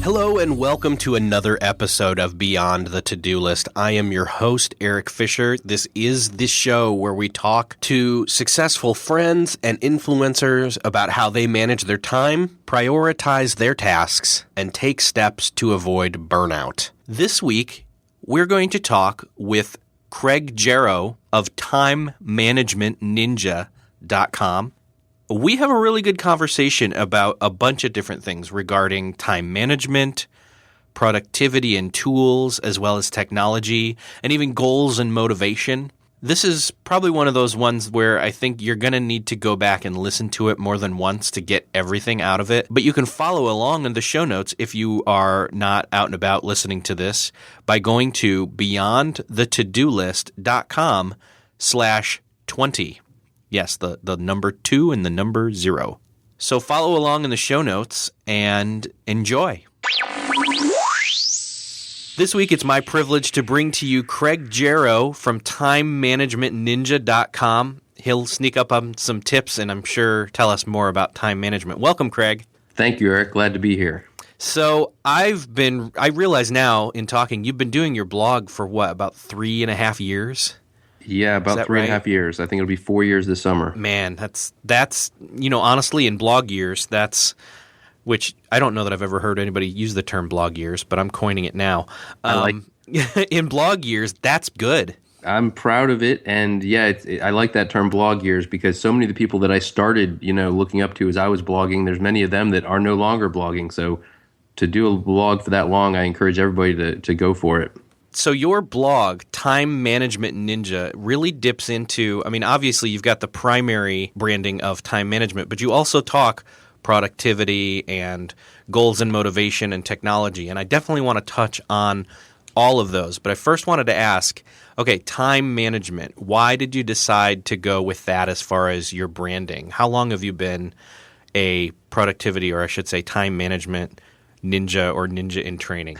Hello and welcome to another episode of Beyond the To-Do List. I am your host, Eric Fisher. This is the show where we talk to successful friends and influencers about how they manage their time, prioritize their tasks, and take steps to avoid burnout. This week, we're going to talk with Craig Jarrow of TimeManagementNinja.com. We have a really good conversation about a bunch of different things regarding time management, productivity and tools, as well as technology, and even goals and motivation. This is probably one of those ones where I think you're going to need to go back and listen to it more than once to get everything out of it. But you can follow along in the show notes if you are not out and about listening to this by going to beyondthetodolist.com/20. Yes, the number 2 and the number 0. So follow along in the show notes and enjoy. This week, it's my privilege to bring to you Craig Jarrow from TimeManagementNinja.com. He'll sneak up on some tips and I'm sure tell us more about time management. Welcome, Craig. Thank you, Eric. Glad to be here. So I realize now in talking, you've been doing your blog for what, about 3.5 years? Yeah, about 3.5 years. I think it'll be 4 years this summer. Man, that's honestly, in blog years, which I don't know that I've ever heard anybody use the term blog years, but I'm coining it now. In blog years, that's good. I'm proud of it, and yeah, I like that term blog years because so many of the people that I started, looking up to as I was blogging, there's many of them that are no longer blogging. So to do a blog for that long, I encourage everybody to go for it. So your blog, Time Management Ninja, really dips into, obviously you've got the primary branding of time management, but you also talk productivity and goals and motivation and technology. And I definitely want to touch on all of those. But I first wanted to ask, okay, time management, why did you decide to go with that as far as your branding? How long have you been a productivity, or I should say time management ninja or ninja in training?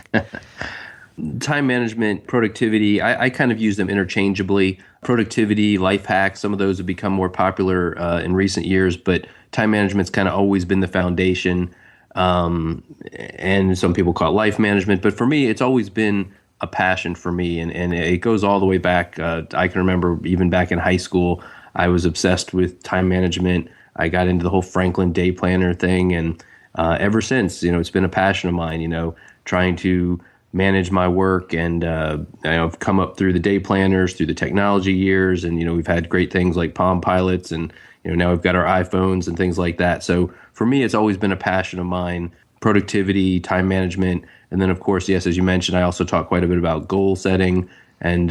Time management, productivity, I kind of use them interchangeably. Productivity, life hacks, some of those have become more popular in recent years, but time management's kind of always been the foundation. And some people call it life management. But for me, it's always been a passion for me, and it goes all the way back. I can remember even back in high school, I was obsessed with time management. I got into the whole Franklin day planner thing, and ever since, it's been a passion of mine, trying to manage my work, and I've come up through the day planners, through the technology years, and we've had great things like Palm Pilots, and now we've got our iPhones and things like that. So for me, it's always been a passion of mine: productivity, time management, and then of course, yes, as you mentioned, I also talk quite a bit about goal setting, and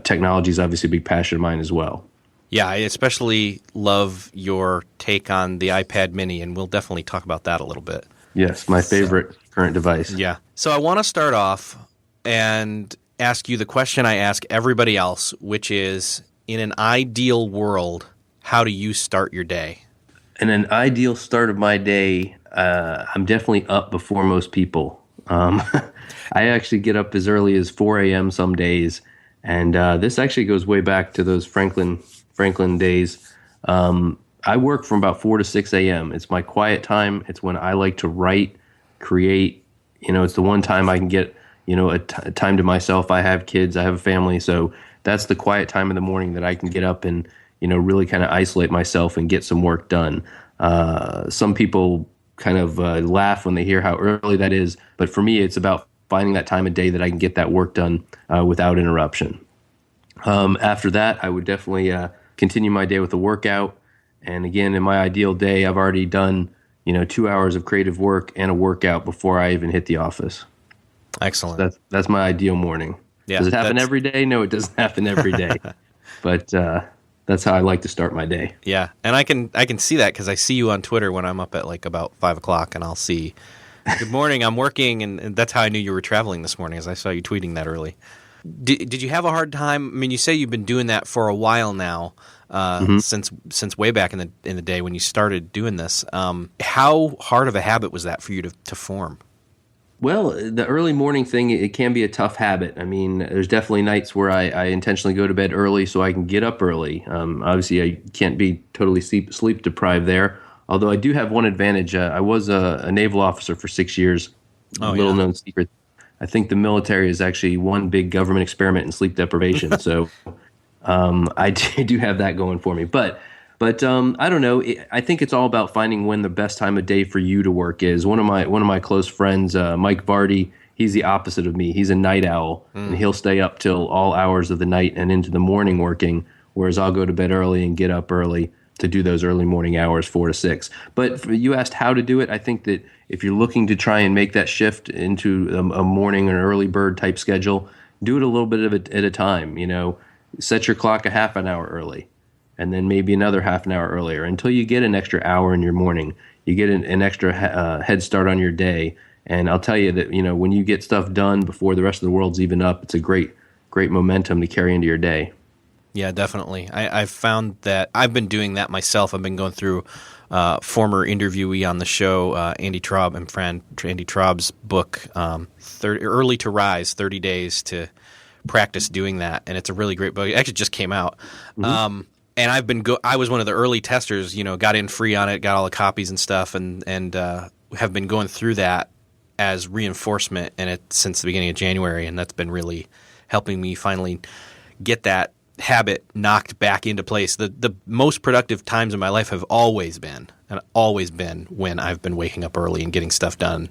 technology is obviously a big passion of mine as well. Yeah, I especially love your take on the iPad mini, and we'll definitely talk about that a little bit. Yes, my favorite current device. Yeah. So I want to start off and ask you the question I ask everybody else, which is, in an ideal world, how do you start your day? In an ideal start of my day, I'm definitely up before most people. I actually get up as early as 4 a.m. some days, and this actually goes way back to those Franklin days. I work from about 4 to 6 a.m. It's my quiet time. It's when I like to write, create. It's the one time I can get, a time to myself. I have kids, I have a family. So that's the quiet time in the morning that I can get up and, really kind of isolate myself and get some work done. Some people kind of laugh when they hear how early that is. But for me, it's about finding that time of day that I can get that work done without interruption. After that, I would definitely continue my day with a workout. And again, in my ideal day, I've already done, 2 hours of creative work and a workout before I even hit the office. Excellent. So that's my ideal morning. Yeah, does it happen every day? No, it doesn't happen every day. But that's how I like to start my day. Yeah, and I can see that because I see you on Twitter when I'm up at like about 5 o'clock, and I'll see, "Good morning, I'm working," and that's how I knew you were traveling this morning, as I saw you tweeting that early. Did you have a hard time? You say you've been doing that for a while now, since way back in the day when you started doing this. How hard of a habit was that for you to form? Well, the early morning thing, it can be a tough habit. There's definitely nights where I intentionally go to bed early so I can get up early. Obviously, I can't be totally sleep deprived there, although I do have one advantage. I was a naval officer for 6 years, Oh, little yeah. known secret. I think the military is actually one big government experiment in sleep deprivation. So I do have that going for me. But I don't know. I think it's all about finding when the best time of day for you to work is. One of my close friends, Mike Vardy, he's the opposite of me. He's a night owl, and he'll stay up till all hours of the night and into the morning working, whereas I'll go to bed early and get up early to do those early morning hours, 4 to 6. But you asked how to do it. I think that if you're looking to try and make that shift into a morning or early bird type schedule, do it a little bit of it at a time. Set your clock a half an hour early, and then maybe another half an hour earlier until you get an extra hour in your morning. You get an extra head start on your day. And I'll tell you that, when you get stuff done before the rest of the world's even up, it's a great momentum to carry into your day. Yeah, definitely. I've found that I've been doing that myself. I've been going through former interviewee on the show, Andy Traub, and friend Andy Traub's book, Early to Rise, 30 Days to Practice Doing That. And it's a really great book. It actually just came out. Mm-hmm. And I was one of the early testers, got in free on it, got all the copies and stuff, and have been going through that as reinforcement since the beginning of January, and that's been really helping me finally get that habit knocked back into place. The most productive times in my life have always been when I've been waking up early and getting stuff done.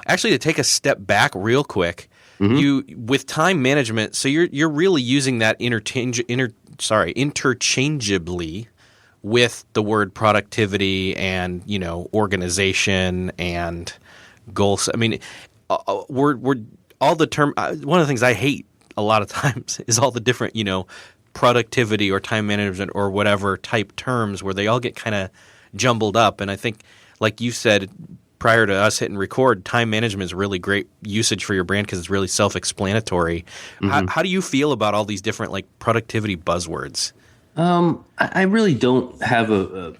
Actually, to take a step back real quick, you with time management, so you're really using that interchangeably with the word productivity and organization and goals. I mean, we're all the term. One of the things I hate a lot of times is all the different productivity or time management or whatever type terms where they all get kind of jumbled up. And I think, like you said prior to us hitting record, time management is really great usage for your brand because it's really self-explanatory. How do you feel about all these different productivity buzzwords? I really don't have a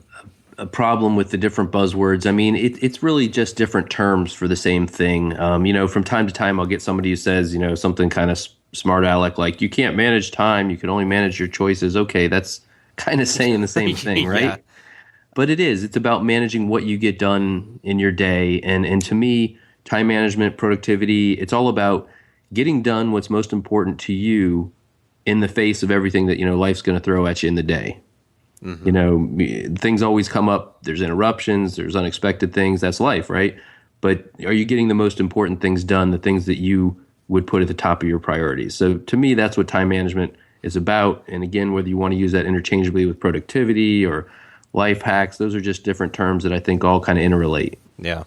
problem with the different buzzwords. I mean, it's really just different terms for the same thing. From time to time, I'll get somebody who says, something kind of smart aleck, like, you can't manage time, you can only manage your choices. Okay, that's kind of saying the same thing, right? Yeah. But it's about managing what you get done in your day. And to me, time management, productivity, it's all about getting done what's most important to you in the face of everything that, life's going to throw at you in the day. Mm-hmm. Things always come up. There's interruptions, there's unexpected things. That's life, right? But are you getting the most important things done, the things that you would put at the top of your priorities? So to me, that's what time management is about. And again, whether you want to use that interchangeably with productivity or life hacks, those are just different terms that I think all kind of interrelate. Yeah.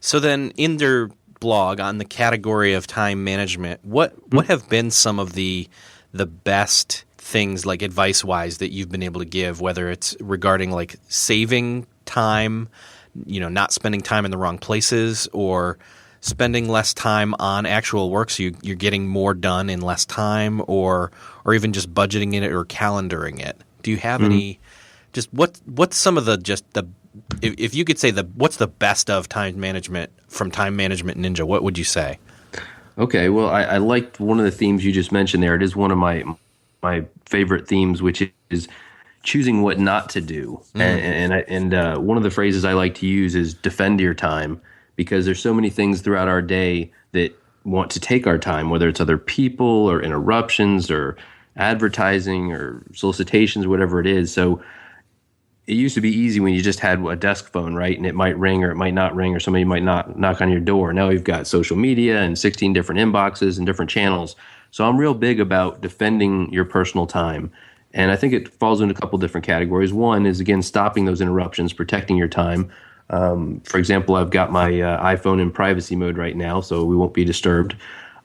So then in their blog on the category of time management, what have been some of the best things, like advice-wise, that you've been able to give, whether it's regarding like saving time, not spending time in the wrong places, or spending less time on actual work so you're getting more done in less time, or even just budgeting it or calendaring it? Do you have any – just what's some of if you could say what's the best of time management from Time Management Ninja, what would you say? Okay, well, I liked one of the themes you just mentioned there. It is one of my favorite themes, which is choosing what not to do. And one of the phrases I like to use is defend your time, because there's so many things throughout our day that want to take our time, whether it's other people or interruptions or advertising or solicitations, whatever it is. So it used to be easy when you just had a desk phone, right? And it might ring or it might not ring, or somebody might not knock on your door. Now we've got social media and 16 different inboxes and different channels. So I'm real big about defending your personal time. And I think it falls into a couple different categories. One is, again, stopping those interruptions, protecting your time. For example, I've got my iPhone in privacy mode right now, so we won't be disturbed.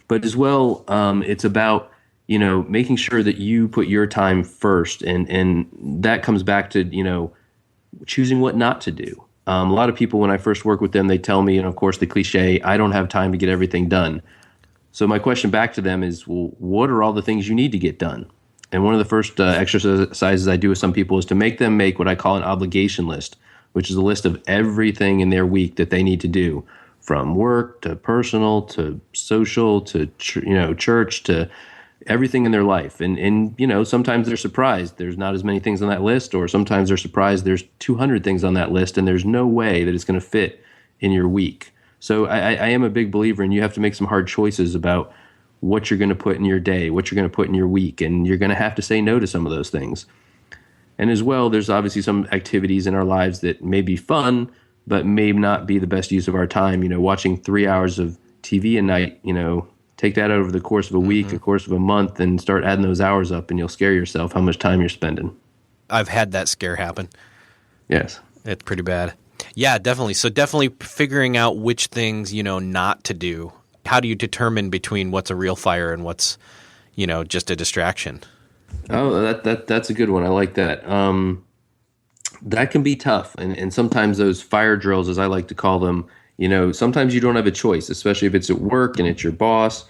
But as well, it's about making sure that you put your time first. And that comes back to, choosing what not to do. A lot of people, when I first work with them, they tell me, of course, the cliche, I don't have time to get everything done. So my question back to them is, well, what are all the things you need to get done? And one of the first exercises I do with some people is to make them make what I call an obligation list, which is a list of everything in their week that they need to do, from work to personal to social to church to everything in their life. And sometimes they're surprised there's not as many things on that list, or sometimes they're surprised there's 200 things on that list and there's no way that it's going to fit in your week. So I am a big believer in you have to make some hard choices about what you're going to put in your day, what you're going to put in your week, and you're going to have to say no to some of those things. And as well, there's obviously some activities in our lives that may be fun, but may not be the best use of our time. Watching 3 hours of TV a night, take that over the course of a week, the course of a month, and start adding those hours up, and you'll scare yourself how much time you're spending. I've had that scare happen. Yes. It's pretty bad. Yeah, definitely. So definitely figuring out which things, not to do. How do you determine between what's a real fire and what's, just a distraction? Oh, that's a good one. I like that. That can be tough. And sometimes those fire drills, as I like to call them, sometimes you don't have a choice, especially if it's at work and it's your boss,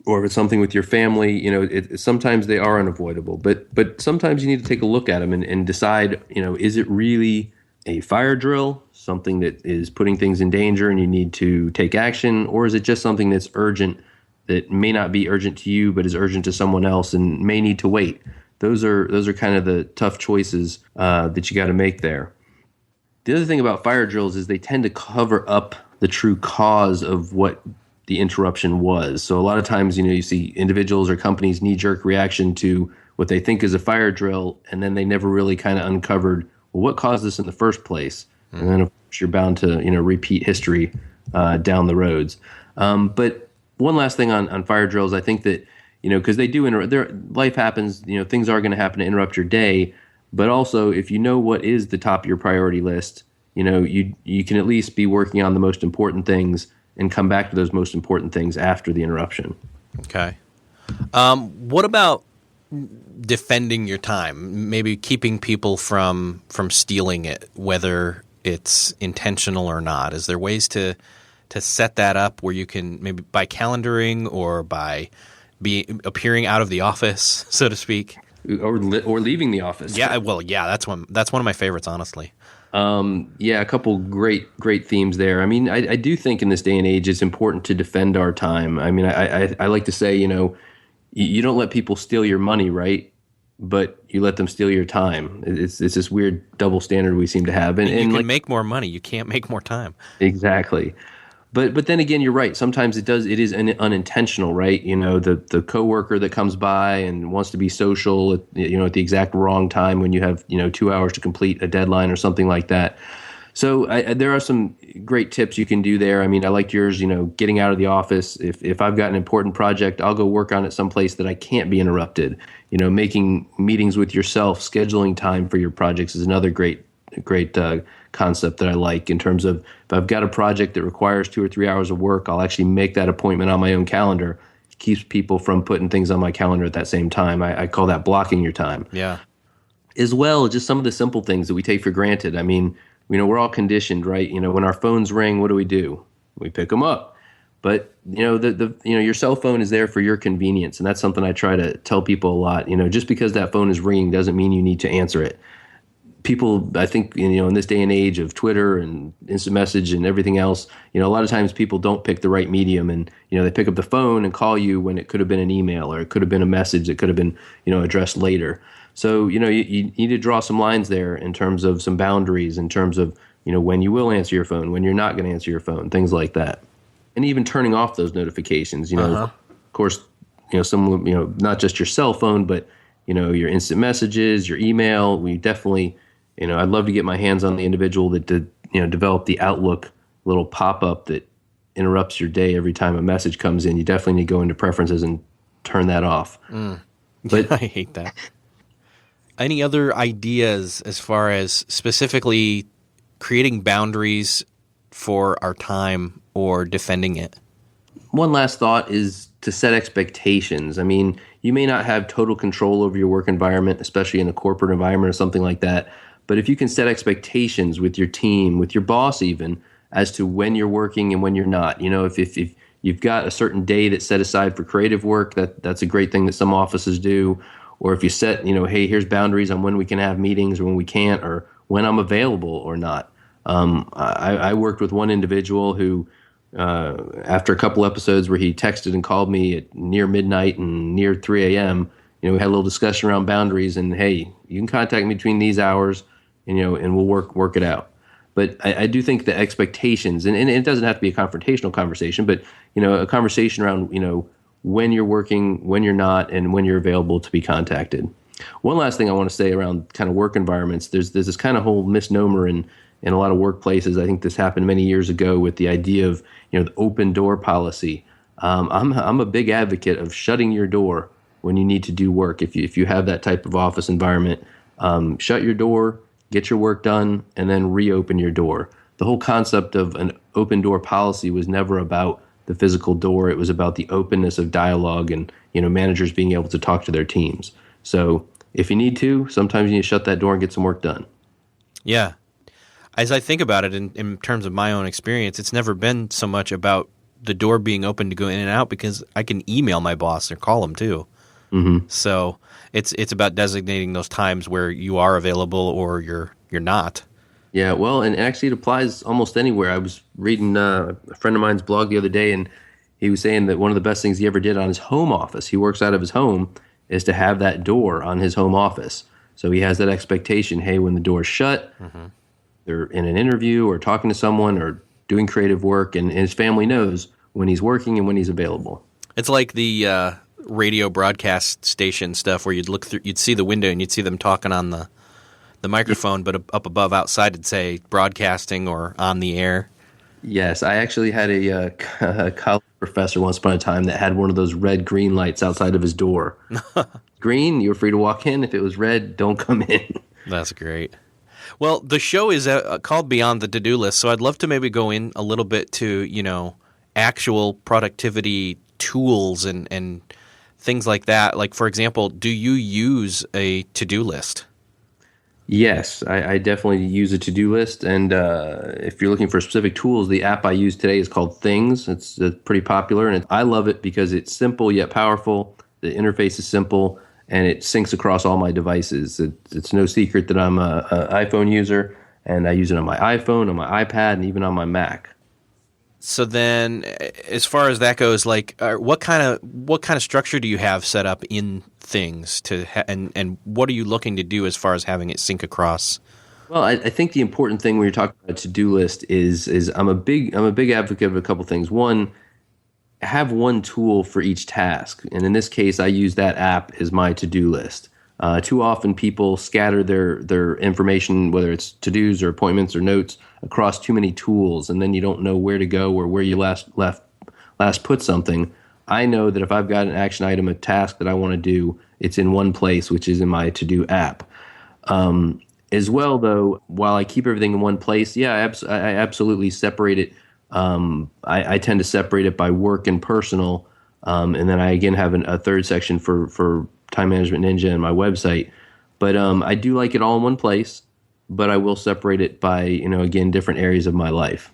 or if it's something with your family. Sometimes they are unavoidable. But sometimes you need to take a look at them and decide, is it really a fire drill, something that is putting things in danger and you need to take action, or is it just something that's urgent that may not be urgent to you but is urgent to someone else and may need to wait? Those are kind of the tough choices that you got to make there. The other thing about fire drills is they tend to cover up the true cause of what the interruption was. So a lot of times, you see individuals or companies knee-jerk reaction to what they think is a fire drill, and then they never really kind of uncovered, well, what caused this in the first place? Mm. And then, of course, you're bound to, repeat history down the roads. But one last thing on fire drills, I think that, because they do life happens, things are going to happen to interrupt your day. But also, if you know what is the top of your priority list, you can at least be working on the most important things and come back to those most important things after the interruption. Okay. What about defending your time? Maybe keeping people from stealing it, whether it's intentional or not. Is there ways to set that up where you can, maybe by calendaring or by appearing out of the office, so to speak, or leaving the office? Yeah, well, yeah, that's one of my favorites, honestly. Yeah, a couple great themes there. I mean, I do think in this day and age it's important to defend our time. I mean, I like to say, you don't let people steal your money, right? But you let them steal your time. It's this weird double standard we seem to have. And you can make more money. You can't make more time. Exactly. But then again, you're right. Sometimes it is unintentional, right? The coworker that comes by and wants to be social at the exact wrong time when you have 2 hours to complete a deadline or something like that. So there are some great tips you can do there. I mean, I liked yours, getting out of the office. If I've got an important project, I'll go work on it someplace that I can't be interrupted. Making meetings with yourself, scheduling time for your projects is another great concept that I like, in terms of if I've got a project that requires 2 or 3 hours of work, I'll actually make that appointment on my own calendar. It keeps people from putting things on my calendar at that same time. I call that blocking your time. Yeah. As well, just some of the simple things that we take for granted. I mean, we're all conditioned, right? When our phones ring, what do? We pick them up. But your cell phone is there for your convenience, and that's something I try to tell people a lot. Just because that phone is ringing doesn't mean you need to answer it. People, I think, in this day and age of Twitter and instant message and everything else, a lot of times people don't pick the right medium, and they pick up the phone and call you when it could have been an email, or it could have been a message that could have been addressed later. So you need to draw some lines there in terms of some boundaries, in terms of when you will answer your phone, when you're not going to answer your phone, things like that, and even turning off those notifications. Of course, some not just your cell phone, but your instant messages, your email. We definitely. I'd love to get my hands on the individual that did, develop the Outlook little pop-up that interrupts your day every time a message comes in. You definitely need to go into preferences and turn that off. But I hate that. Any other ideas as far as specifically creating boundaries for our time or defending it? One last thought is to set expectations. I mean, you may not have total control over your work environment, especially in a corporate environment or something like that. But if you can set expectations with your team, with your boss even, as to when you're working and when you're not. If you've got a certain day that's set aside for creative work, that's a great thing that some offices do. Or if you set, hey, here's boundaries on when we can have meetings or when we can't, or when I'm available or not. I worked with one individual who, after a couple episodes where he texted and called me at near midnight and near 3 a.m., we had a little discussion around boundaries, and hey, you can contact me between these hours, and we'll work it out. But I do think the expectations, and it doesn't have to be a confrontational conversation, but a conversation around when you're working, when you're not, and when you're available to be contacted. One last thing I want to say around kind of work environments. There's this kind of whole misnomer in a lot of workplaces. I think this happened many years ago with the idea of the open door policy. I'm a big advocate of shutting your door when you need to do work. If you have that type of office environment, shut your door, get your work done, and then reopen your door. The whole concept of an open door policy was never about the physical door. It was about the openness of dialogue and managers being able to talk to their teams. So if you need to, sometimes you need to shut that door and get some work done. Yeah. As I think about it in terms of my own experience, it's never been so much about the door being open to go in and out, because I can email my boss or call him too. Mm-hmm. So it's about designating those times where you are available or you're not. Yeah, well, and actually it applies almost anywhere. I was reading a friend of mine's blog the other day, and he was saying that one of the best things he ever did on his home office, he works out of his home, is to have that door on his home office. So he has that expectation, hey, when the door's shut, they're in an interview or talking to someone or doing creative work, and his family knows when he's working and when he's available. It's like the radio broadcast station stuff where you'd look through, you'd see the window and you'd see them talking on the microphone, but up above outside it'd say broadcasting or on the air. Yes, I actually had a college professor once upon a time that had one of those red-green lights outside of his door. Green, you were free to walk in. If it was red, don't come in. That's great. Well, the show is called Beyond the To-Do List, so I'd love to maybe go in a little bit to, actual productivity tools and things like that. Like, for example, do you use a to-do list? Yes, I definitely use a to-do list, and if you're looking for specific tools, the app I use today is called Things. It's pretty popular, and I love it because it's simple yet powerful. The interface is simple, and it syncs across all my devices. It's no secret that I'm an iPhone user, and I use it on my iPhone, on my iPad, and even on my Mac. So then, as far as that goes, like, what kind of structure do you have set up in Things and what are you looking to do as far as having it sync across? Well, I think the important thing when you're talking about a to-do list is I'm a big advocate of a couple things. One, have one tool for each task, and in this case, I use that app as my to-do list. Too often, people scatter their information, whether it's to-dos or appointments or notes, across too many tools, and then you don't know where to go or where you last put something. I know that if I've got an action item, a task that I want to do, it's in one place, which is in my to-do app. As well, though, while I keep everything in one place, I absolutely separate it. I tend to separate it by work and personal, and then I again have a third section for Time Management Ninja and my website. But I do like it all in one place, but I will separate it by, again, different areas of my life.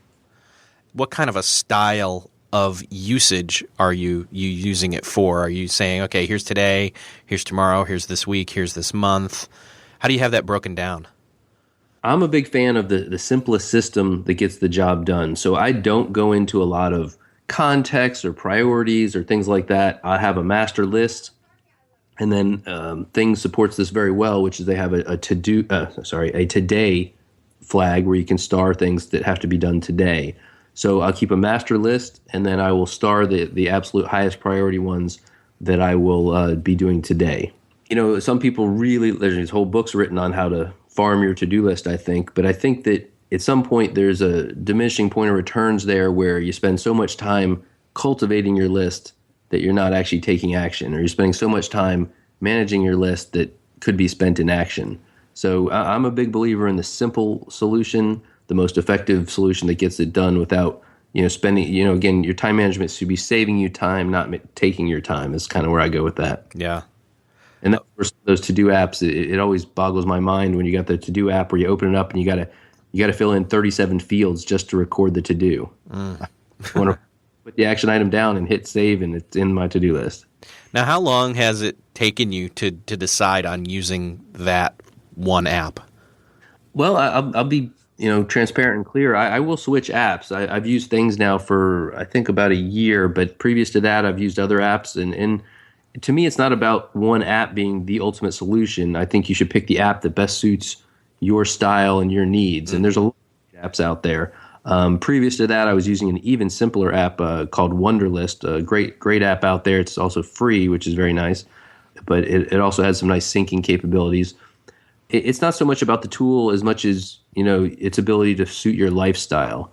What kind of a style of usage are you using it for? Are you saying, okay, here's today, here's tomorrow, here's this week, here's this month? How do you have that broken down? I'm a big fan of the simplest system that gets the job done. So I don't go into a lot of context or priorities or things like that. I have a master list, and then Things supports this very well, which is they have a today flag where you can star things that have to be done today. So I'll keep a master list, and then I will star the absolute highest priority ones that I will be doing today. Some people there's these whole books written on how to farm your to-do list, I think. But I think that at some point there's a diminishing point of returns there where you spend so much time cultivating your list that you're not actually taking action, or you're spending so much time managing your list that could be spent in action. So I'm a big believer in the simple solution, the most effective solution that gets it done without, spending, again, your time management should be saving you time, not taking your time is kind of where I go with that. Yeah. And those to-do apps, it always boggles my mind when you got the to-do app where you open it up and you got to fill in 37 fields just to record the to-do. I want to put the action item down and hit save, and it's in my to-do list. Now, how long has it taken you to decide on using that one app? Well, I'll be transparent and clear. I will switch apps. I've used Things now for I think about a year, but previous to that, I've used other apps. And to me, it's not about one app being the ultimate solution. I think you should pick the app that best suits your style and your needs. And there's a lot apps out there. Previous to that, I was using an even simpler app called Wunderlist, a great app out there. It's also free, which is very nice, but it also has some nice syncing capabilities. It's not so much about the tool as much as, its ability to suit your lifestyle.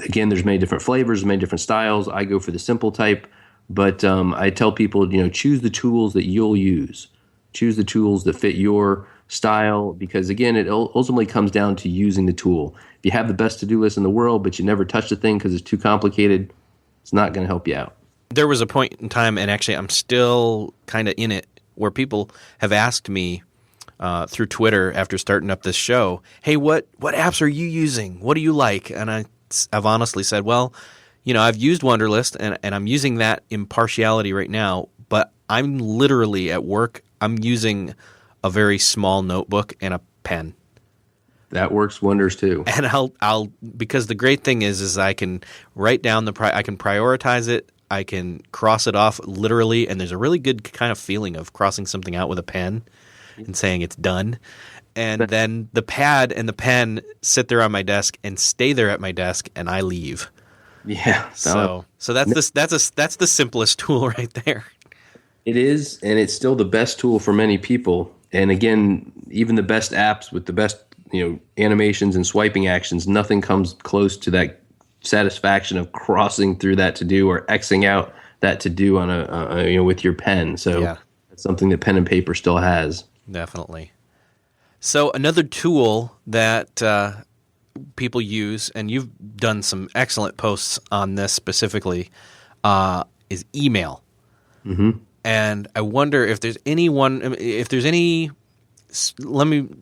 Again, there's many different flavors, many different styles. I go for the simple type, but I tell people, choose the tools that you'll use. Choose the tools that fit your style, because again, it ultimately comes down to using the tool. If you have the best to-do list in the world, but you never touch the thing because it's too complicated, it's not going to help you out. There was a point in time, and actually I'm still kind of in it, where people have asked me through Twitter after starting up this show, hey, what apps are you using? What do you like? And I've honestly said, well, I've used Wunderlist, and I'm using that impartiality right now, but I'm literally at work, I'm using a very small notebook and a pen. That works wonders too. And I'll because the great thing is I can write down I can prioritize it, I can cross it off literally, and there's a really good kind of feeling of crossing something out with a pen and saying it's done. And then the pad and the pen sit there on my desk and stay there at my desk, and I leave. Yeah. So that's the simplest tool right there. It is, and it's still the best tool for many people. And again, even the best apps with the best, animations and swiping actions, nothing comes close to that satisfaction of crossing through that to do or Xing out that to do on a with your pen. So That's something that pen and paper still has. Definitely. So another tool that people use, and you've done some excellent posts on this specifically, is email. Mm-hmm. And I wonder if there's any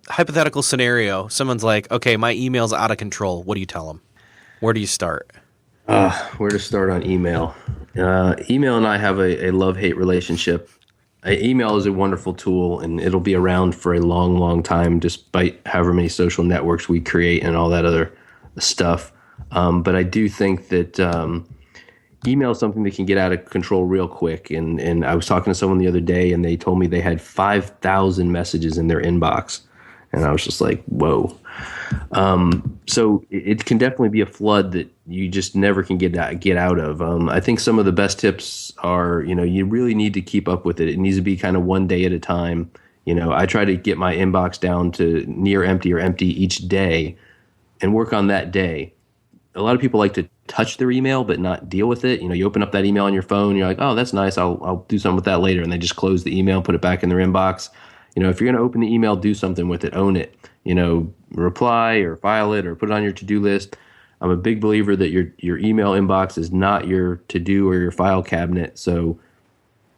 hypothetical scenario, someone's like, okay, my email's out of control. What do you tell them? Where do you start? Where to start on email? Email and I have a love-hate relationship. Email is a wonderful tool, and it'll be around for a long, long time, despite however many social networks we create and all that other stuff. But I do think that email is something that can get out of control real quick. And I was talking to someone the other day, and they told me they had 5,000 messages in their inbox. And I was just like, whoa. So it can definitely be a flood that you just never can get out of. I think some of the best tips are, you really need to keep up with it. It needs to be kind of one day at a time. I try to get my inbox down to near empty or empty each day and work on that day. A lot of people like to touch their email but not deal with it. You open up that email on your phone, you're like, oh, that's nice, I'll do something with that later, and they just close the email, put it back in their inbox. If you're going to open the email, do something with it, own it. Reply or file it or put it on your to-do list. I'm a big believer that your email inbox is not your to-do or your file cabinet, so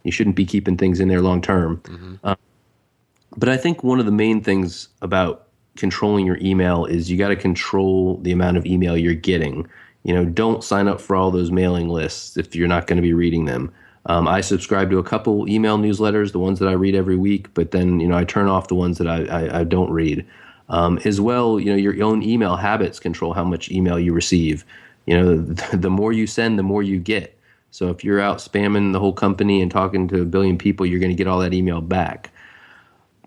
you shouldn't be keeping things in there long term. Mm-hmm. But I think one of the main things about controlling your email is you got to control the amount of email you're getting. Don't sign up for all those mailing lists if you're not going to be reading them. I subscribe to a couple email newsletters, the ones that I read every week, but then, I turn off the ones that I don't read. As well, your own email habits control how much email you receive. The more you send, the more you get. So if you're out spamming the whole company and talking to a billion people, you're going to get all that email back.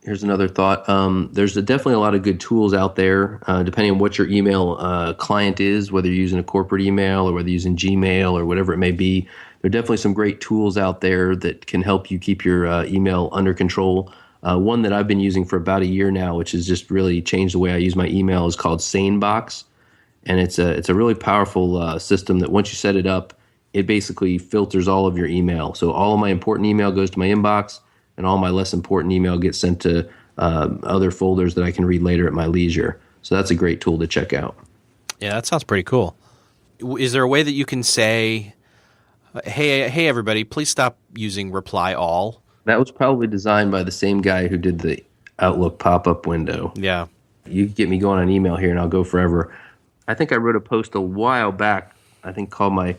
Here's another thought. There's definitely a lot of good tools out there, depending on what your email client is, whether you're using a corporate email or whether you're using Gmail or whatever it may be. There are definitely some great tools out there that can help you keep your email under control. One that I've been using for about a year now, which has just really changed the way I use my email, is called SaneBox. And it's a really powerful system that once you set it up, it basically filters all of your email. So all of my important email goes to my inbox, and all my less important email gets sent to other folders that I can read later at my leisure. So that's a great tool to check out. Yeah, that sounds pretty cool. Is there a way that you can say, hey, everybody, please stop using reply all? That was probably designed by the same guy who did the Outlook pop-up window. Yeah. You get me going on email here, and I'll go forever. I think I wrote a post a while back, I think called my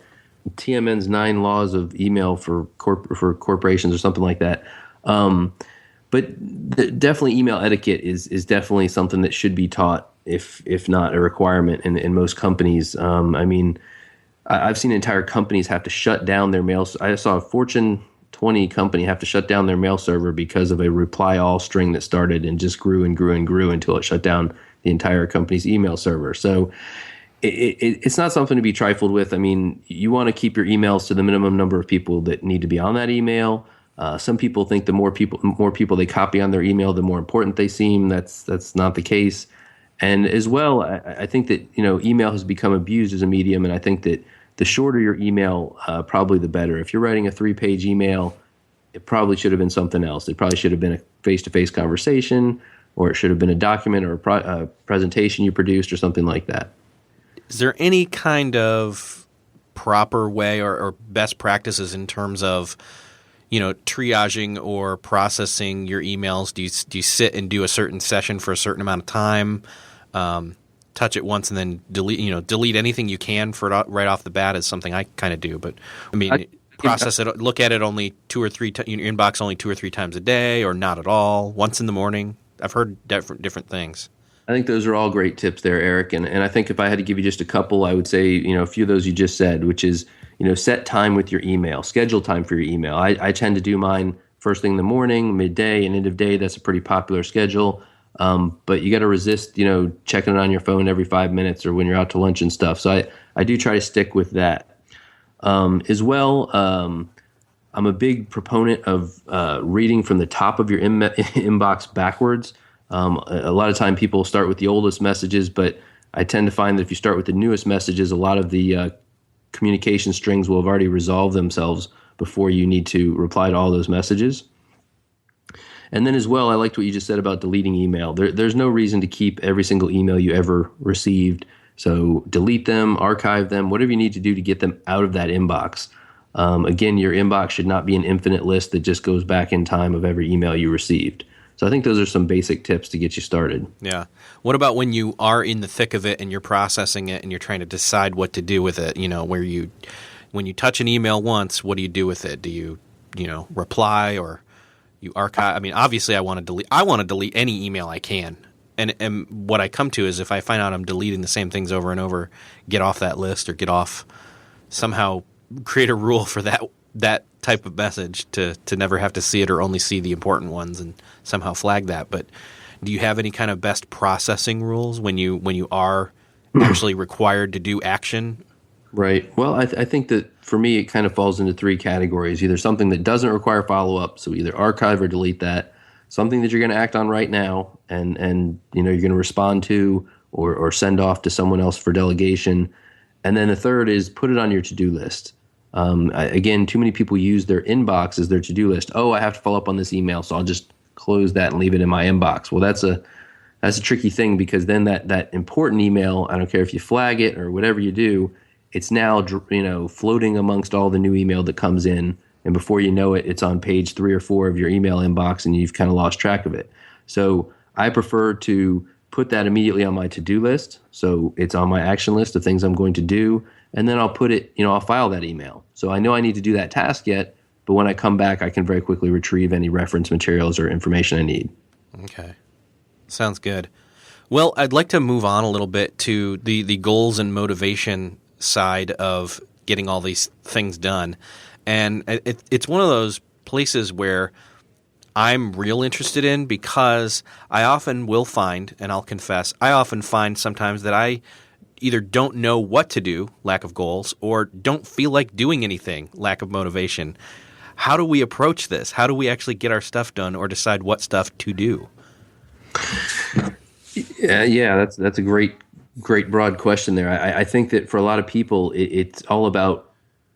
TMN's 9 Laws of Email for Corporations or something like that. But definitely email etiquette is definitely something that should be taught, if not a requirement in most companies. I've seen entire companies have to shut down their mail. I saw a Fortune 20 company have to shut down their mail server because of a reply all string that started and just grew and grew and grew until it shut down the entire company's email server. So It's not something to be trifled with. I mean, you want to keep your emails to the minimum number of people that need to be on that email. Some people think the more people they copy on their email, the more important they seem. That's not the case. And as well, I think that email has become abused as a medium, and I think that the shorter your email, probably the better. If you're writing a 3-page email, it probably should have been something else. It probably should have been a face-to-face conversation, or it should have been a document or a presentation you produced or something like that. Is there any kind of proper way or best practices in terms of, triaging or processing your emails? Do you sit and do a certain session for a certain amount of time, touch it once and then delete anything you can for it right off the bat is something I kind of do. But I mean, process it, look at it only 2 or 3 your inbox only 2 or 3 times a day, or not at all, once in the morning. I've heard different things. I think those are all great tips there, Eric. And I think if I had to give you just a couple, I would say, a few of those you just said, which is, set time with your email, schedule time for your email. I tend to do mine first thing in the morning, midday, and end of day. That's a pretty popular schedule. But you got to resist, checking it on your phone every 5 minutes or when you're out to lunch and stuff. So I do try to stick with that. As well, I'm a big proponent of reading from the top of your inbox backwards. A lot of time people start with the oldest messages, but I tend to find that if you start with the newest messages, a lot of the communication strings will have already resolved themselves before you need to reply to all those messages. And then as well, I liked what you just said about deleting email. There's no reason to keep every single email you ever received. So delete them, archive them, whatever you need to do to get them out of that inbox. Again, your inbox should not be an infinite list that just goes back in time of every email you received. So I think those are some basic tips to get you started. Yeah. What about when you are in the thick of it and you're processing it and you're trying to decide what to do with it? When you touch an email once, what do you do with it? Do you, reply or you archive? I mean, obviously I want to delete any email I can. And what I come to is if I find out I'm deleting the same things over and over, get off that list or somehow create a rule for that type of message to never have to see it or only see the important ones and somehow flag that. But do you have any kind of best processing rules when you are actually required to do action? Right. Well, I think that for me, it kind of falls into 3 categories. Either something that doesn't require follow-up, so either archive or delete that. Something that you're going to act on right now and you're going to respond to or send off to someone else for delegation. And then the third is put it on your to-do list. Again, too many people use their inbox as their to-do list. Oh, I have to follow up on this email, so I'll just close that and leave it in my inbox. Well, that's a tricky thing, because then that important email, I don't care if you flag it or whatever you do, it's now floating amongst all the new email that comes in, and before you know it, it's on page 3 or 4 of your email inbox, and you've kind of lost track of it. So I prefer to put that immediately on my to-do list, so it's on my action list of things I'm going to do. And then I'll put it, I'll file that email. So I know I need to do that task yet, but when I come back, I can very quickly retrieve any reference materials or information I need. Okay. Sounds good. Well, I'd like to move on a little bit to the goals and motivation side of getting all these things done. And it's one of those places where I'm real interested in, because I often will find, and I'll confess, I often find sometimes that I either don't know what to do, lack of goals, or don't feel like doing anything, lack of motivation. How do we approach this? How do we actually get our stuff done or decide what stuff to do? Yeah, that's a great broad question there. I think that for a lot of people, it's all about,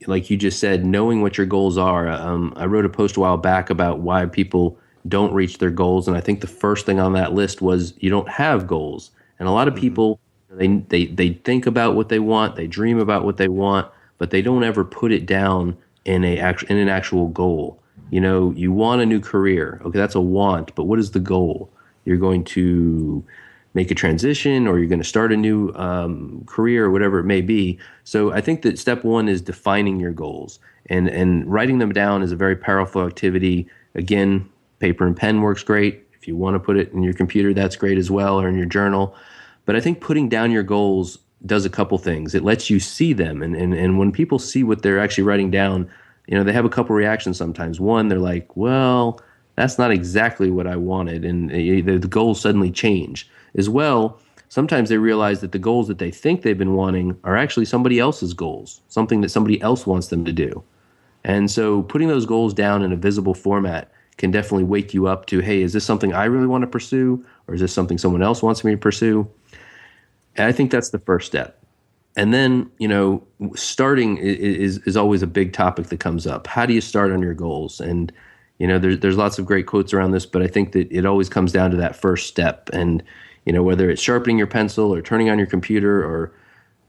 like you just said, knowing what your goals are. I wrote a post a while back about why people don't reach their goals, and I think the first thing on that list was you don't have goals. And a lot of people, they think about what they want, they dream about what they want, but they don't ever put it down in an actual goal. You want a new career. Okay, that's a want, but what is the goal? You're going to make a transition, or you're going to start a new career, or whatever it may be. So I think that step 1 is defining your goals, and writing them down is a very powerful activity. Again, paper and pen works great. If you want to put it in your computer, that's great as well, or in your journal. But I think putting down your goals does a couple things. It lets you see them. And when people see what they're actually writing down, they have a couple reactions sometimes. One, they're like, well, that's not exactly what I wanted. And the goals suddenly change. As well, sometimes they realize that the goals that they think they've been wanting are actually somebody else's goals, something that somebody else wants them to do. And so putting those goals down in a visible format can definitely wake you up to, hey, is this something I really want to pursue, or is this something someone else wants me to pursue? And I think that's the first step. And then, starting is always a big topic that comes up. How do you start on your goals? And, there's lots of great quotes around this, but I think that it always comes down to that first step. And, whether it's sharpening your pencil or turning on your computer or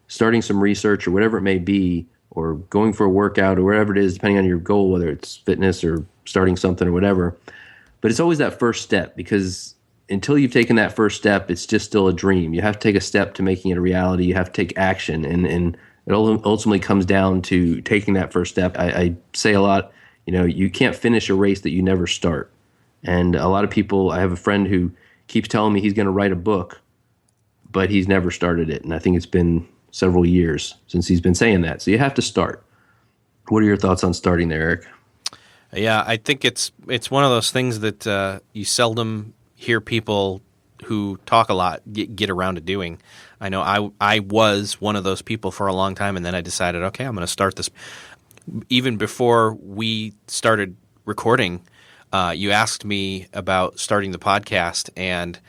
starting some research or whatever it may be, or going for a workout or whatever it is, depending on your goal, whether it's fitness or starting something or whatever. But it's always that first step, because until you've taken that first step, it's just still a dream. You have to take a step to making it a reality. You have to take action. And it ultimately comes down to taking that first step. I say a lot, you can't finish a race that you never start. And a lot of people, I have a friend who keeps telling me he's going to write a book, but he's never started it. And I think it's been several years since he's been saying that. So you have to start. What are your thoughts on starting there, Eric? Yeah, I think it's one of those things that you seldom hear people who talk a lot get around to doing. I know I was one of those people for a long time, and then I decided, okay, I'm going to start this. Even before we started recording, you asked me about starting the podcast, and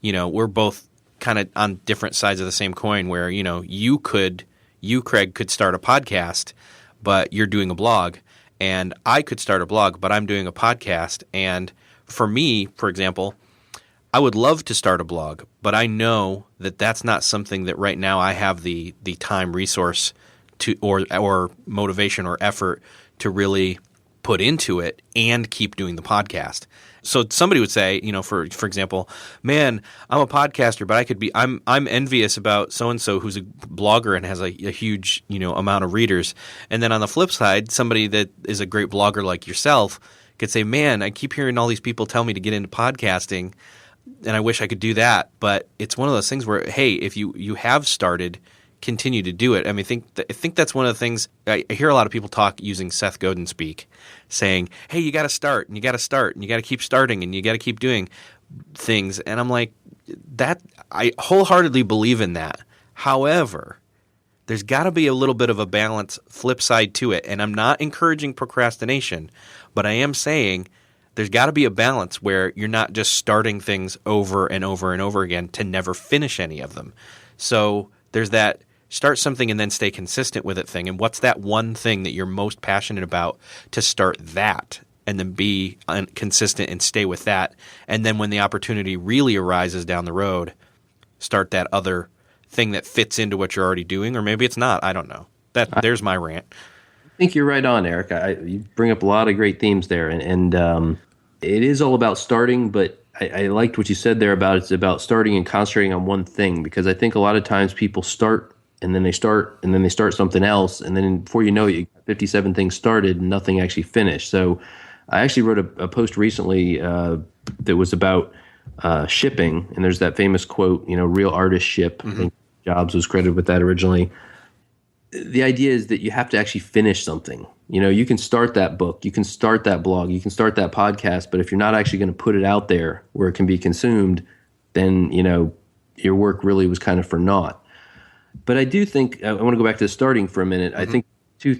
we're both kind of on different sides of the same coin. Where you, Craig, could start a podcast, but you're doing a blog, and I could start a blog, but I'm doing a podcast. And for me, for example, I would love to start a blog, but I know that that's not something that right now I have the time, resource to or motivation or effort to really put into it and keep doing the podcast. So somebody would say, for example, man, I'm a podcaster, but I'm envious about so and so who's a blogger and has a huge amount of readers. And then on the flip side, somebody that is a great blogger like yourself could say, man, I keep hearing all these people tell me to get into podcasting, and I wish I could do that. But it's one of those things where, hey, if you have started, continue to do it. I mean, I think that's one of the things I hear a lot of people talk using Seth Godin speak, saying, hey, you got to start, and you got to start, and you got to keep starting, and you got to keep doing things. And I'm like, that I wholeheartedly believe in that. However, there's got to be a little bit of a balance flip side to it. And I'm not encouraging procrastination, but I am saying there's got to be a balance where you're not just starting things over and over and over again to never finish any of them. So there's that start something and then stay consistent with it thing. And what's that one thing that you're most passionate about to start that and then be consistent and stay with that. And then when the opportunity really arises down the road, start that other thing that fits into what you're already doing. Or maybe it's not. I don't know. There's my rant. I think you're right on, Eric. You bring up a lot of great themes there. And it is all about starting, but I liked what you said there about it's about starting and concentrating on one thing, because I think a lot of times people start and then they start and then they start something else, and then before you know it, you got 57 things started and nothing actually finished. So I actually wrote a post recently that was about shipping, and there's that famous quote, real artists ship. Mm-hmm. I think Jobs was credited with that originally. The idea is that you have to actually finish something. You can start that book, you can start that blog, you can start that podcast, but if you're not actually going to put it out there where it can be consumed, then, your work really was kind of for naught. But I do think, I want to go back to the starting for a minute. Mm-hmm. I think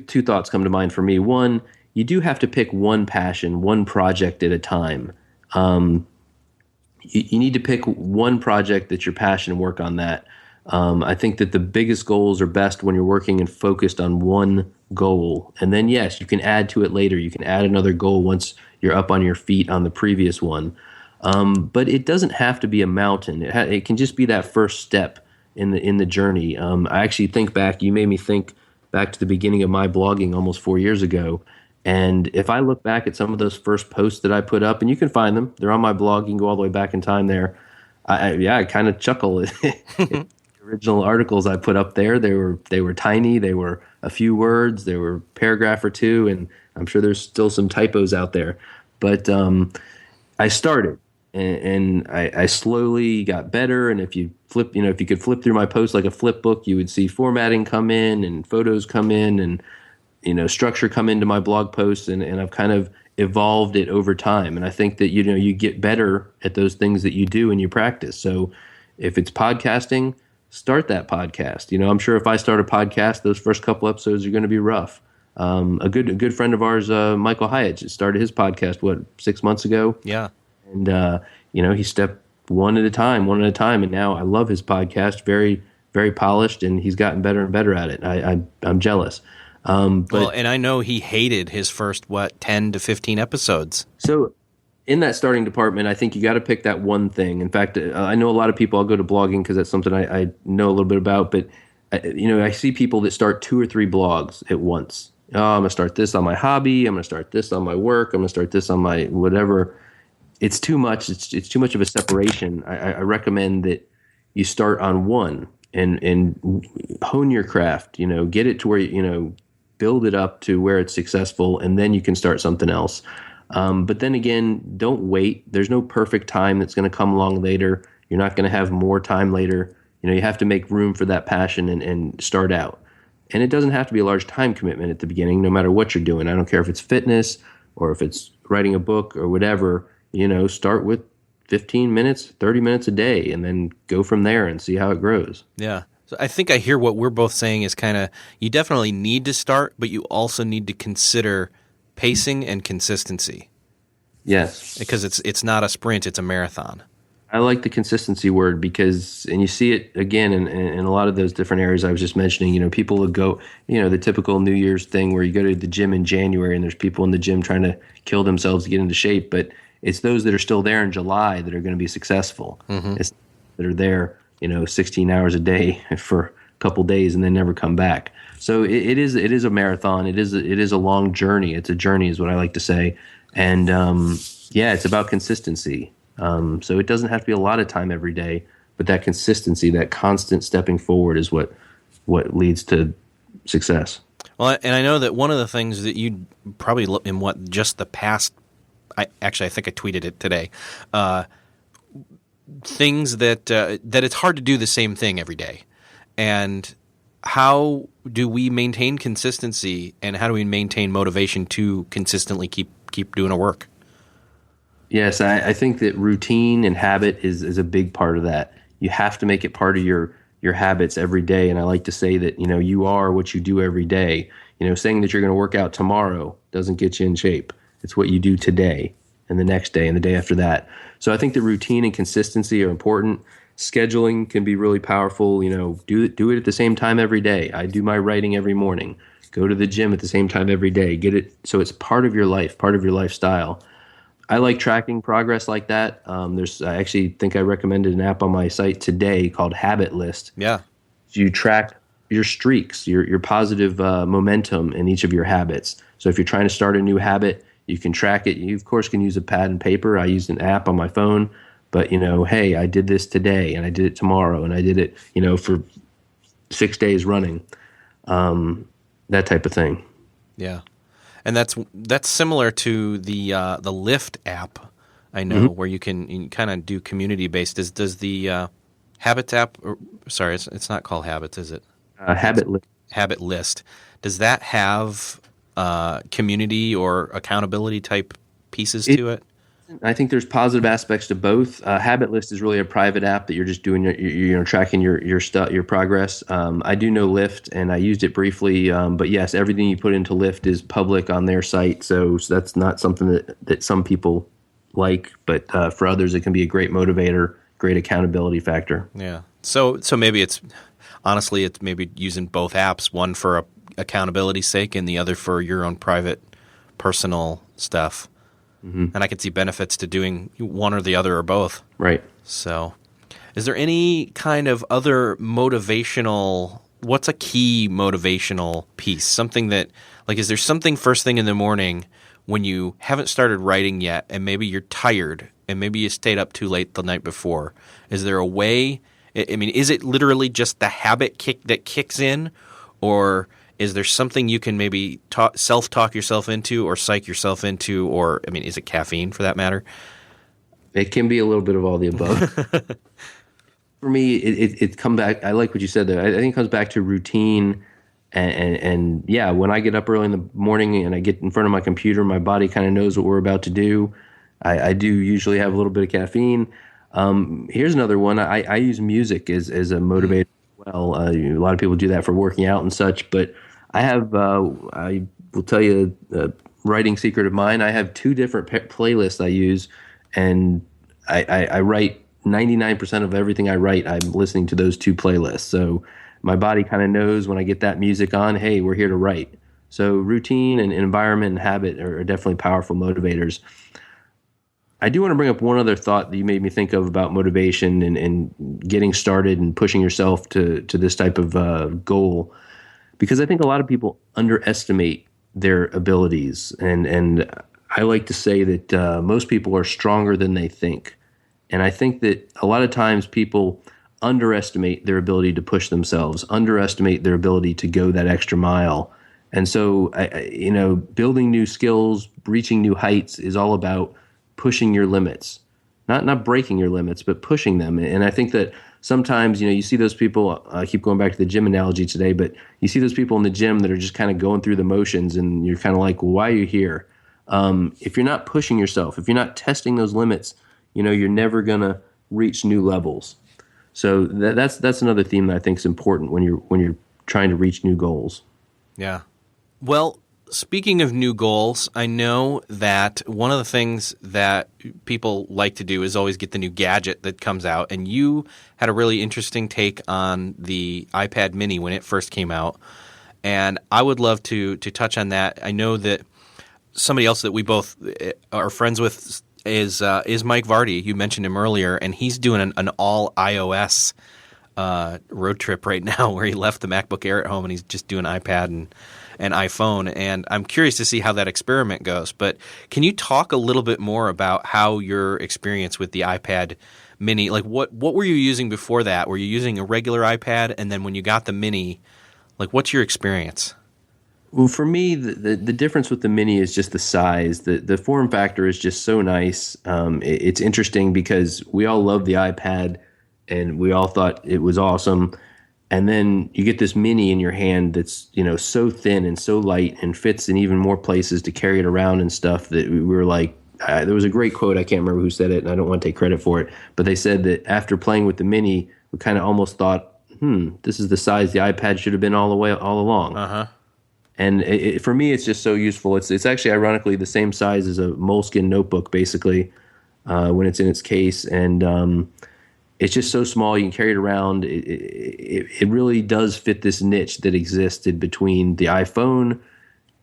two thoughts come to mind for me. One, you do have to pick one passion, one project at a time. You need to pick one project that's your passion and work on that. I think that the biggest goals are best when you're working and focused on one goal. And then, yes, you can add to it later. You can add another goal once you're up on your feet on the previous one. But it doesn't have to be a mountain. It can just be that first step in the journey. I actually think back, you made me think back to the beginning of my blogging almost 4 years ago. And if I look back at some of those first posts that I put up, and you can find them, they're on my blog, you can go all the way back in time there. I kind of chuckle. Original articles I put up there, they were tiny, they were a few words, they were a paragraph or two, and I'm sure there's still some typos out there. But I started, and I slowly got better. And if you could flip through my posts like a flip book, you would see formatting come in and photos come in and structure come into my blog posts, and I've kind of evolved it over time. And I think that you get better at those things that you do and you practice. So If it's podcasting, start that podcast. I'm sure if I start a podcast, those first couple episodes are going to be rough. A good friend of ours, Michael Hyatt, just started his podcast 6 months ago. Yeah, and he stepped one at a time, and now I love his podcast. Very, very polished, and he's gotten better and better at it. I'm jealous. Well, and I know he hated his first 10 to 15 episodes. So in that starting department, I think you got to pick that one thing. In fact, I know a lot of people. I'll go to blogging because that's something I know a little bit about. But I see people that start 2 or 3 blogs at once. Oh, I'm gonna start this on my hobby. I'm gonna start this on my work. I'm gonna start this on my whatever. It's too much. It's too much of a separation. I recommend that you start on one and hone your craft. Get it to where build it up to where it's successful, and then you can start something else. But then again, don't wait. There's no perfect time that's going to come along later. You're not going to have more time later. You have to make room for that passion and start out. And it doesn't have to be a large time commitment at the beginning, no matter what you're doing. I don't care if it's fitness or if it's writing a book or whatever. Start with 15 minutes, 30 minutes a day, and then go from there and see how it grows. Yeah. So I think I hear what we're both saying is kind of, you definitely need to start, but you also need to consider pacing and consistency. Yes. Because it's not a sprint, it's a marathon. I like the consistency word and you see it again in a lot of those different areas I was just mentioning. People will go, the typical New Year's thing where you go to the gym in January and there's people in the gym trying to kill themselves to get into shape, but it's those that are still there in July that are going to be successful. Mm-hmm. It's that are there, 16 hours a day for a couple days and then never come back. So it is a marathon. It is a long journey. It's a journey is what I like to say. And it's about consistency. So it doesn't have to be a lot of time every day, but that consistency, that constant stepping forward is what leads to success. Well, and I know that one of the things that you probably in just the past, I think I tweeted it today, things that it's hard to do the same thing every day. And how do we maintain consistency, and how do we maintain motivation to consistently keep doing our work? Yes, I think that routine and habit is a big part of that. You have to make it part of your habits every day. And I like to say that, you are what you do every day. Saying that you're going to work out tomorrow doesn't get you in shape. It's what you do today and the next day and the day after that. So I think that routine and consistency are important. Scheduling can be really powerful. Do it at the same time every day. I do my writing every morning. Go to the gym at the same time every day. Get it so it's part of your life, part of your lifestyle. I like tracking progress like that. I actually think I recommended an app on my site today called Habit List. Yeah. You track your streaks, your positive momentum in each of your habits. So if you're trying to start a new habit, you can track it. You, of course, can use a pad and paper. I used an app on my phone. But, hey, I did this today, and I did it tomorrow, and I did it, for 6 days running, that type of thing. Yeah. And that's similar to the Lyft app, I know, where you can kind of do community-based. Does the Habits app – sorry, it's not called Habits, is it? Habit List. Habit List. Does that have community or accountability type pieces to it? I think there's positive aspects to both. Habit List is really a private app that you're just doing your tracking your progress. I do know Lyft, and I used it briefly. But yes, everything you put into Lyft is public on their site, so that's not something that some people like. But for others, it can be a great motivator, great accountability factor. Yeah. So maybe it's maybe using both apps, one for accountability's sake, and the other for your own private, personal stuff. Mm-hmm. And I could see benefits to doing one or the other or both. Right. So is there any kind of other motivational – what's a key motivational piece? Something that – is there something first thing in the morning when you haven't started writing yet and maybe you're tired and maybe you stayed up too late the night before? Is there a way – is it literally just the habit that kicks in, or – is there something you can maybe self-talk yourself into or psych yourself into, or, is it caffeine for that matter? It can be a little bit of all the above. For me, it comes back, I like what you said there. I think it comes back to routine and yeah, when I get up early in the morning and I get in front of my computer, my body kind of knows what we're about to do. I do usually have a little bit of caffeine. Here's another one. I use music as a motivator as well. A lot of people do that for working out and such, but I will tell you a writing secret of mine. I have two different playlists I use, and I write 99% of everything I write. I'm listening to those two playlists. So my body kind of knows when I get that music on, hey, we're here to write. So routine and environment and habit are definitely powerful motivators. I do want to bring up one other thought that you made me think of about motivation and getting started and pushing yourself to this type of goal, because I think a lot of people underestimate their abilities, and I like to say that most people are stronger than they think, and I think that a lot of times people underestimate their ability to push themselves, underestimate their ability to go that extra mile, and so building new skills, reaching new heights is all about pushing your limits, not breaking your limits, but pushing them. And I think that sometimes, you see those people, I keep going back to the gym analogy today, but you see those people in the gym that are just kind of going through the motions, and you're kind of like, well, why are you here? If you're not pushing yourself, if you're not testing those limits, you're never going to reach new levels. So that's another theme that I think is important when you're trying to reach new goals. Yeah. Well, speaking of new goals, I know that one of the things that people like to do is always get the new gadget that comes out, and you had a really interesting take on the iPad mini when it first came out, and I would love to touch on that. I know that somebody else that we both are friends with is Mike Vardy. You mentioned him earlier, and he's doing an all iOS road trip right now where he left the MacBook Air at home and he's just doing iPad and iPhone, and I'm curious to see how that experiment goes. But can you talk a little bit more about how your experience with the iPad mini, like what were you using before that? Were you using a regular iPad, and then when you got the mini, like what's your experience? Well, for me, the difference with the mini is just the size. The form factor is just so nice. It's interesting because we all love the iPad and we all thought it was awesome. And then you get this mini in your hand that's, so thin and so light and fits in even more places to carry it around and stuff, that we were like, there was a great quote. I can't remember who said it, and I don't want to take credit for it. But they said that after playing with the mini, we kind of almost thought, this is the size the iPad should have been all along. Uh-huh. And for me, it's just so useful. It's actually ironically the same size as a Moleskine notebook, basically, when it's in its case. And it's just so small. You can carry it around. It really does fit this niche that existed between the iPhone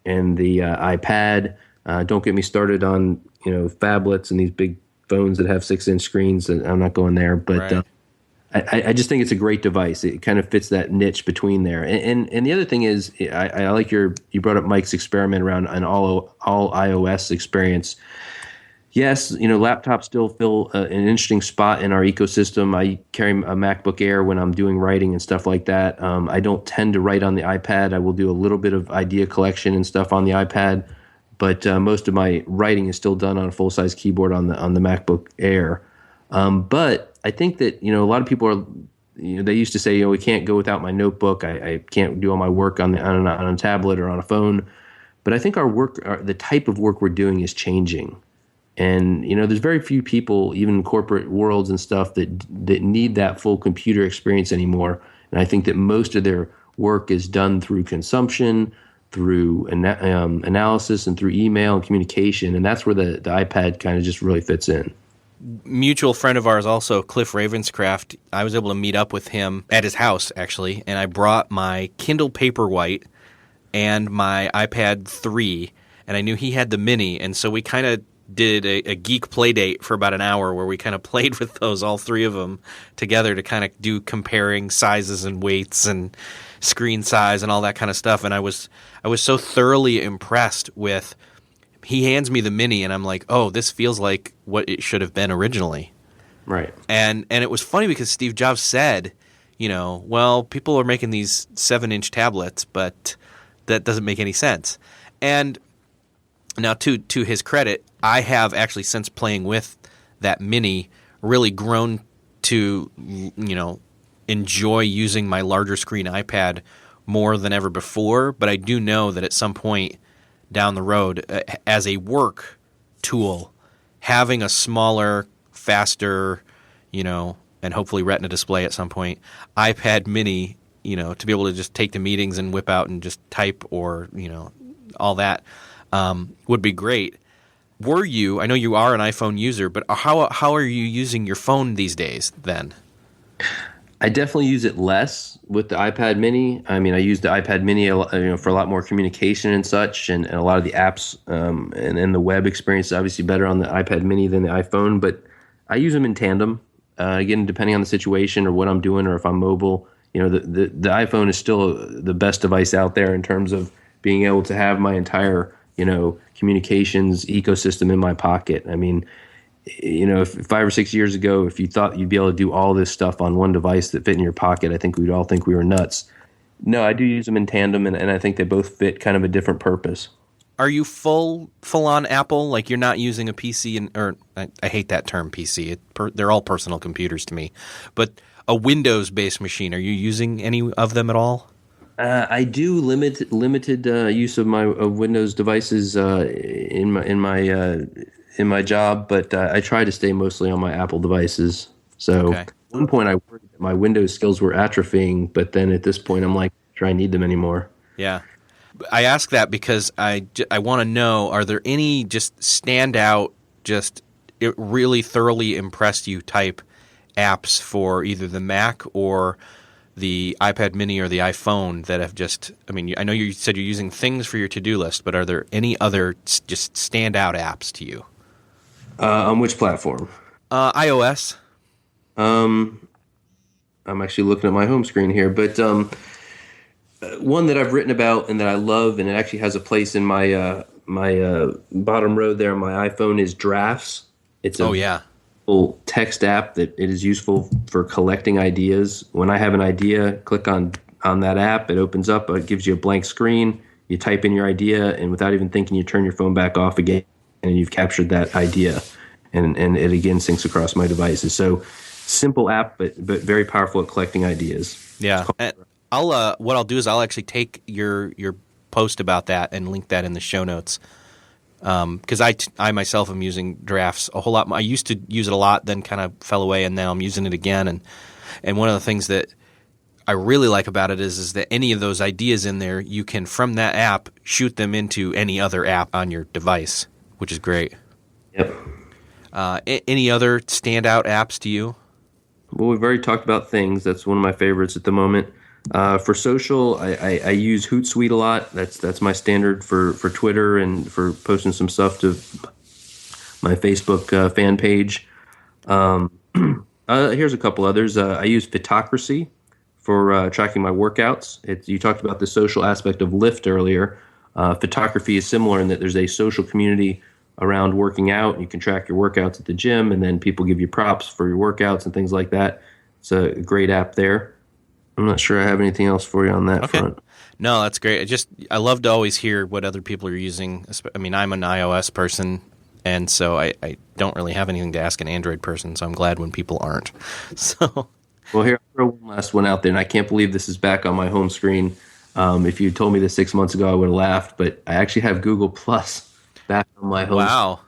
and the iPad. Don't get me started on phablets and these big phones that have 6-inch screens. I'm not going there, but right. I just think it's a great device. It kind of fits that niche between there. And the other thing is, I like you brought up Mike's experiment around an all iOS experience. Yes, laptops still fill an interesting spot in our ecosystem. I carry a MacBook Air when I'm doing writing and stuff like that. I don't tend to write on the iPad. I will do a little bit of idea collection and stuff on the iPad, but most of my writing is still done on a full-size keyboard on the MacBook Air. But I think that a lot of people are, they used to say, we can't go without my notebook. I can't do all my work on a tablet or on a phone. But I think the type of work we're doing is changing. And, there's very few people, even in corporate worlds and stuff, that need that full computer experience anymore. And I think that most of their work is done through consumption, through analysis, and through email and communication. And that's where the iPad kind of just really fits in. Mutual friend of ours also, Cliff Ravenscraft, I was able to meet up with him at his house, actually, and I brought my Kindle Paperwhite and my iPad 3, and I knew he had the mini, and so we kind of did a geek play date for about an hour where we kind of played with those, all three of them together, to kind of do comparing sizes and weights and screen size and all that kind of stuff. And I was so thoroughly impressed with, he hands me the mini and I'm like, oh, this feels like what it should have been originally. Right. And it was funny because Steve Jobs said, well, people are making these 7-inch tablets, but that doesn't make any sense. And now, to his credit, I have actually, since playing with that mini, really grown to, enjoy using my larger screen iPad more than ever before. But I do know that at some point down the road, as a work tool, having a smaller, faster, and hopefully Retina display at some point, iPad mini, to be able to just take the meetings and whip out and just type or, all that would be great. I know you are an iPhone user, but how are you using your phone these days then? I definitely use it less with the iPad mini. I mean, I use the iPad mini for a lot more communication and such, and a lot of the apps and the web experience is obviously better on the iPad mini than the iPhone, but I use them in tandem. Again, depending on the situation or what I'm doing or if I'm mobile, the iPhone is still the best device out there in terms of being able to have my entire, communications ecosystem in my pocket. I mean, if 5 or 6 years ago, if you thought you'd be able to do all this stuff on one device that fit in your pocket, I think we'd all think we were nuts. No, I do use them in tandem, and I think they both fit kind of a different purpose. Are you full on Apple? Like you're not using a PC, or I hate that term PC. They're all personal computers to me. But a Windows-based machine, are you using any of them at all? I do limited use of my Windows devices in my job, but I try to stay mostly on my Apple devices. So Okay. At one point I worried that my Windows skills were atrophying, but then at this point I'm like, sure, I need them anymore. Yeah. I ask that because I want to know, are there any just standout, it really thoroughly impressed you type apps for either the Mac or the iPad mini or the iPhone that have I know you said you're using things for your to-do list, but are there any other just standout apps to you? On which platform? iOS. I'm actually looking at my home screen here, but one that I've written about and that I love, and it actually has a place in my bottom row there on my iPhone, is Drafts. It's a full text app that it is useful for collecting ideas. When I have an idea, click on that app, it opens up, it gives you a blank screen, you type in your idea, and without even thinking, you turn your phone back off again, and you've captured that idea, and it again syncs across my devices. So simple app, but very powerful at collecting ideas. Yeah. What I'll do is I'll actually take your post about that and link that in the show notes. Because I myself am using Drafts a whole lot. I used to use it a lot, then kind of fell away, and now I'm using it again. And one of the things that I really like about it is that any of those ideas in there, you can, from that app, shoot them into any other app on your device, which is great. Yep. Any other standout apps to you? Well, we've already talked about Things. That's one of my favorites at the moment. For social, I use Hootsuite a lot. That's my standard for Twitter and for posting some stuff to my Facebook fan page. Here's a couple others. I use Fitocracy for tracking my workouts. You talked about the social aspect of Lyft earlier. Photography is similar in that there's a social community around working out. You can track your workouts at the gym, and then people give you props for your workouts and things like that. It's a great app there. I'm not sure I have anything else for you on that front. No, that's great. I love to always hear what other people are using. I mean, I'm an iOS person, and so I don't really have anything to ask an Android person, so I'm glad when people aren't. So, well, here, I'll throw one last one out there, and I can't believe this is back on my home screen. If you told me this 6 months ago, I would have laughed, but I actually have Google Plus back on my home. Wow.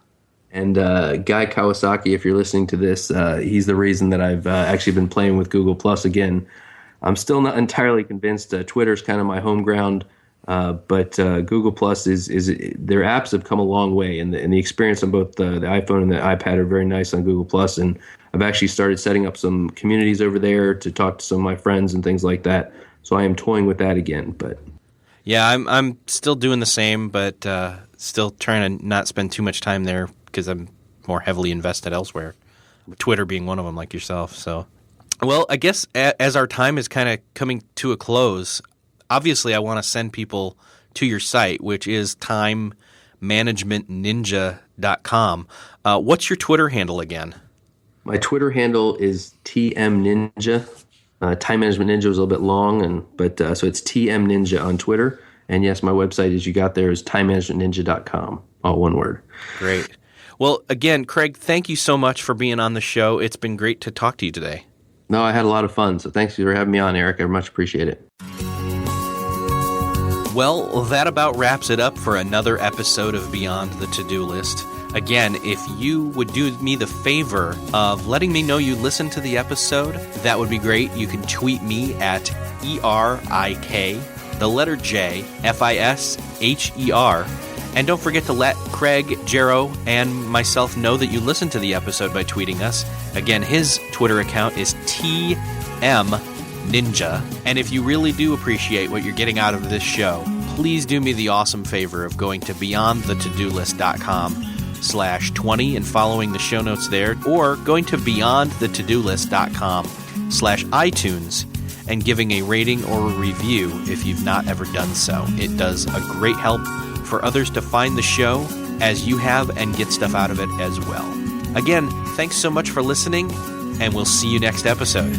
And Guy Kawasaki, if you're listening to this, he's the reason that I've actually been playing with Google Plus again. I'm still not entirely convinced. Twitter's kind of my home ground, but Google Plus is their apps have come a long way, and the experience on both the iPhone and the iPad are very nice on Google Plus. And I've actually started setting up some communities over there to talk to some of my friends and things like that. So I am toying with that again. But yeah, I'm still doing the same, but still trying to not spend too much time there because I'm more heavily invested elsewhere. Twitter being one of them, like yourself. So. Well, I guess as our time is kind of coming to a close, obviously I want to send people to your site, which is timemanagementninja.com. What's your Twitter handle again? My Twitter handle is TMNinja. Time Management Ninja was a little bit long, so it's TM Ninja on Twitter. And yes, my website, as you got there, is timemanagementninja.com, all one word. Great. Well, again, Craig, thank you so much for being on the show. It's been great to talk to you today. No, I had a lot of fun, so thanks for having me on, Eric. I much appreciate it. Well, that about wraps it up for another episode of Beyond the To-Do List. Again, if you would do me the favor of letting me know you listened to the episode, that would be great. You can tweet me at ERIK, the letter J, FISHER. And don't forget to let Craig, Jarrow, and myself know that you listened to the episode by tweeting us. Again, his Twitter account is TMNinja. And if you really do appreciate what you're getting out of this show, please do me the awesome favor of going to beyondthetodolist.com/20 and following the show notes there, or going to beyondthetodolist.com/iTunes and giving a rating or a review if you've not ever done so. It does a great help for others to find the show as you have and get stuff out of it as well. Again, thanks so much for listening, and we'll see you next episode.